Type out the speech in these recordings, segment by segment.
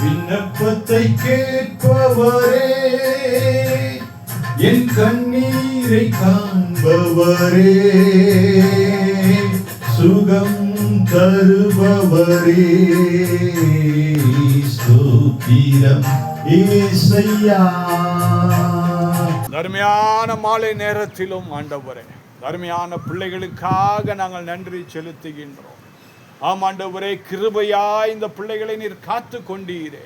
விண்ணப்பத்தை கேட்பவரே, என் கண்ணீரை காண்பவரே, சுகம் தருபவரே, ஸ்தோத்திரம் ஏசையா. தர்மையான மாலை நேரத்திலும் ஆண்டவரே, தர்மையான பிள்ளைகளுக்காக நாங்கள் நன்றி செலுத்துகின்றோம். ஆம் ஆண்டவரே, கிருபையாய் இந்த பிள்ளைகளை நீர் காத்து கொண்டீரே.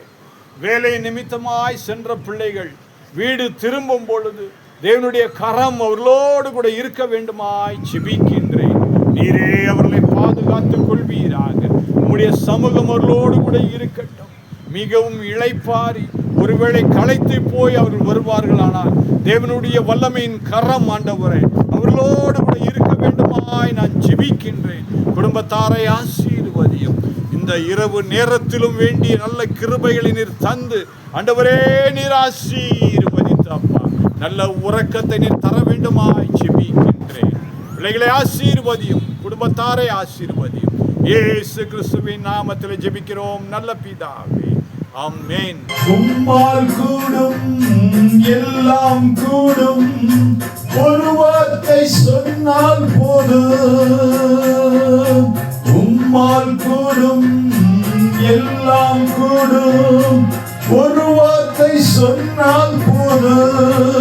வேலை நிமித்தமாய் சென்ற பிள்ளைகள் வீடு திரும்பும் பொழுது தேவனுடைய கரம் அவர்களோடு கூட இருக்க வேண்டுமாய் ஜெபிக்கின்றேன். நீரே அவர்களை பாதுகாத்துக் கொள்வீராக. உம்முடைய சமூகம் அவர்களோடு கூட இருக்கட்டும். மிகவும் இளைப்பாரி ஒருவேளை களைத்து போய் அவர்கள் வருவார்கள், ஆனால் தேவனுடைய வல்லமையின் கரம் ஆண்டவரே அவர்களோடு கூட இருக்க வேண்டுமாய் நான் ஜெபிக்கின்றேன். குடும்பத்தாரை ஆசீர்வதியும். இந்த இரவு நேரத்திலும் வேண்டிய நல்ல கிருபைகளை நீர் தந்து ஆண்டவரே நீர் ஆசீர்வதித்தப்பா. நல்ல உறக்கத்தை நீர் தர வேண்டுமாய் ஜெபிக்கின்றேன். பிள்ளைகளை ஆசீர்வதியும், குடும்பத்தாரை ஆசீர்வதியும். இயேசு கிறிஸ்துவின் நாமத்தில் ஜெபிக்கிறோம் நல்ல பிதாவே, ஆமென். உம்மால் கூடும் எல்லாம் கூடும், ஒரு வார்த்தை சொன்னால் போதும். உம்மால் கூடும் எல்லாம் கூடும், ஒரு வார்த்தை சொன்னால் போதும்.